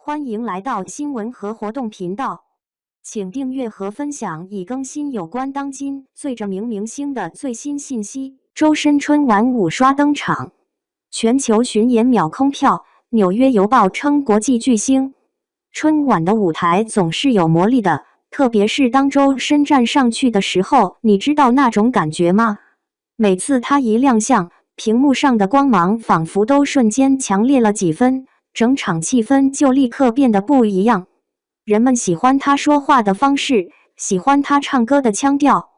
欢迎来到新闻和活动频道，请订阅和分享已更新有关当今最着名明星的最新信息。周深春晚5刷登场，全球巡演秒空票，纽约邮报称国际巨星。春晚的舞台总是有魔力的，特别是当周深站上去的时候，你知道那种感觉吗？每次他一亮相，屏幕上的光芒仿佛都瞬间强烈了几分，整场气氛就立刻变得不一样。人们喜欢他说话的方式，喜欢他唱歌的腔调，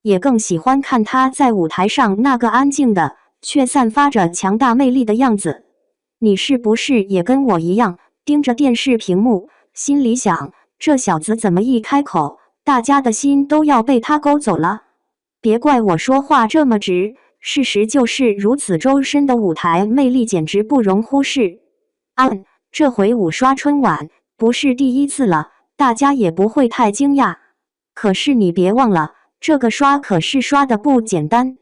也更喜欢看他在舞台上那个安静的却散发着强大魅力的样子。你是不是也跟我一样盯着电视屏幕，心里想，这小子怎么一开口，大家的心都要被他勾走了？别怪我说话这么直，事实就是如此。周深的舞台魅力简直不容忽视。这回5刷春晚不是第一次了，大家也不会太惊讶。可是你别忘了，这个刷可是刷的不简单。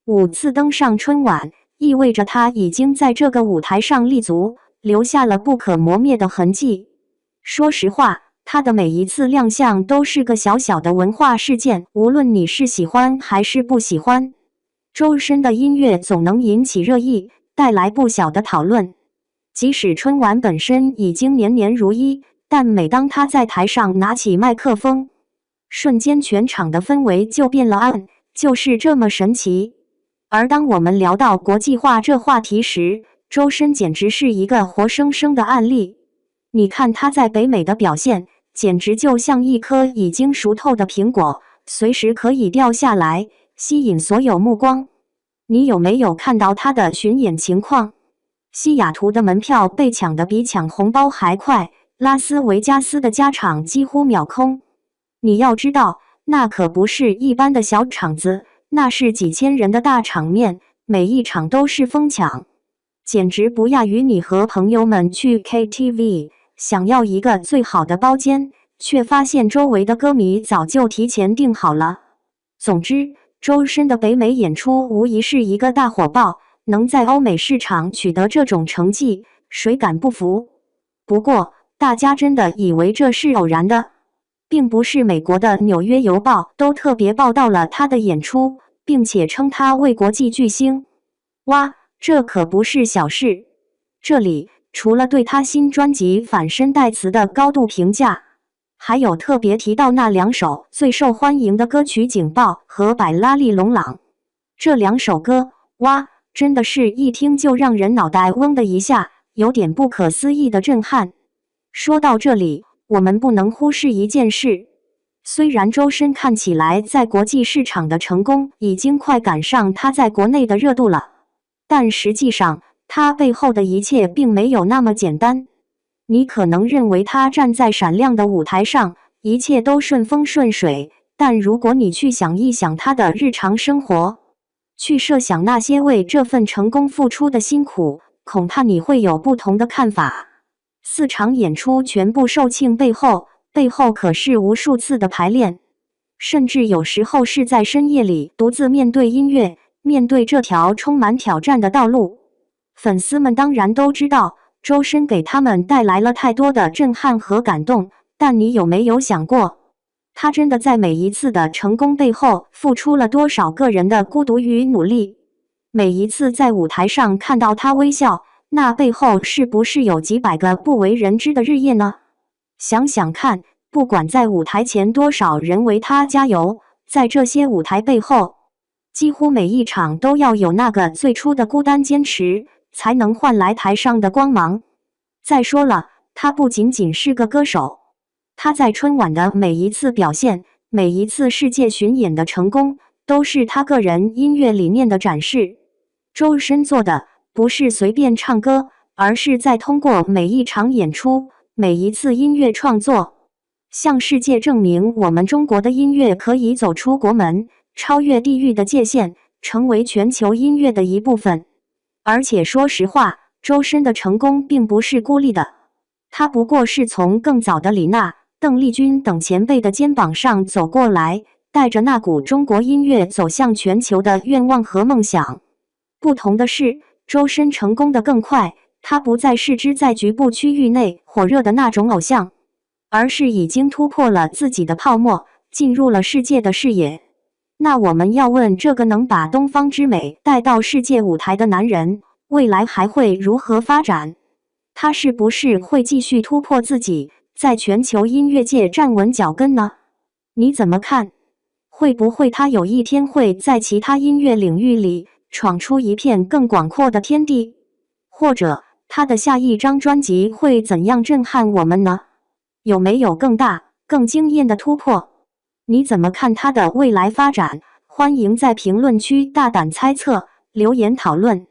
5次登上春晚，意味着他已经在这个舞台上立足，留下了不可磨灭的痕迹。说实话，他的每一次亮相都是个小小的文化事件，无论你是喜欢还是不喜欢。周深的音乐总能引起热议，带来不小的讨论。即使春晚本身已经年年如一，但每当他在台上拿起麦克风，瞬间全场的氛围就变了，就是这么神奇。而当我们聊到国际化这话题时，周深简直是一个活生生的案例。你看他在北美的表现，简直就像一颗已经熟透的苹果，随时可以掉下来，吸引所有目光。你有没有看到他的巡演情况？西雅图的门票被抢得比抢红包还快，拉斯维加斯的加场几乎秒空。你要知道，那可不是一般的小场子，那是几千人的大场面，每一场都是疯抢，简直不亚于你和朋友们去 KTV， 想要一个最好的包间，却发现周围的歌迷早就提前订好了。总之，周深的北美演出无疑是一个大火爆，能在欧美市场取得这种成绩，谁敢不服？不过，大家真的以为这是偶然的？并不是。美国的纽约邮报都特别报道了他的演出，并且称他为国际巨星。哇，这可不是小事。这里除了对他新专辑《反身代词》的高度评价，还有特别提到那2首最受欢迎的歌曲《警报》和《百拉利龙朗》。这2首歌，哇，真的是一听就让人脑袋嗡的一下，有点不可思议的震撼。说到这里，我们不能忽视一件事，虽然周深看起来在国际市场的成功已经快赶上他在国内的热度了，但实际上他背后的一切并没有那么简单。你可能认为他站在闪亮的舞台上，一切都顺风顺水，但如果你去想一想他的日常生活，去设想那些为这份成功付出的辛苦，恐怕你会有不同的看法。4场演出全部售罄背后可是无数次的排练，甚至有时候是在深夜里独自面对音乐，面对这条充满挑战的道路。粉丝们当然都知道，周深给他们带来了太多的震撼和感动，但你有没有想过，他真的在每一次的成功背后付出了多少个人的孤独与努力？每一次在舞台上看到他微笑，那背后是不是有几百个不为人知的日夜呢？想想看，不管在舞台前多少人为他加油，在这些舞台背后，几乎每一场都要有那个最初的孤单坚持，才能换来台上的光芒。再说了，他不仅仅是个歌手，他在春晚的每一次表现，每一次世界巡演的成功，都是他个人音乐理念的展示。周深做的不是随便唱歌，而是在通过每一场演出，每一次音乐创作，向世界证明我们中国的音乐可以走出国门，超越地域的界限，成为全球音乐的一部分。而且说实话，周深的成功并不是孤立的，他不过是从更早的李娜、邓丽君等前辈的肩膀上走过来，带着那股中国音乐走向全球的愿望和梦想。不同的是，周深成功的更快，他不再是只在局部区域内火热的那种偶像，而是已经突破了自己的泡沫，进入了世界的视野。那我们要问这个能把东方之美带到世界舞台的男人，未来还会如何发展？他是不是会继续突破自己，在全球音乐界站稳脚跟呢？你怎么看？会不会他有一天会在其他音乐领域里闯出一片更广阔的天地？或者他的下一张专辑会怎样震撼我们呢？有没有更大、更惊艳的突破？你怎么看他的未来发展？欢迎在评论区大胆猜测，留言讨论。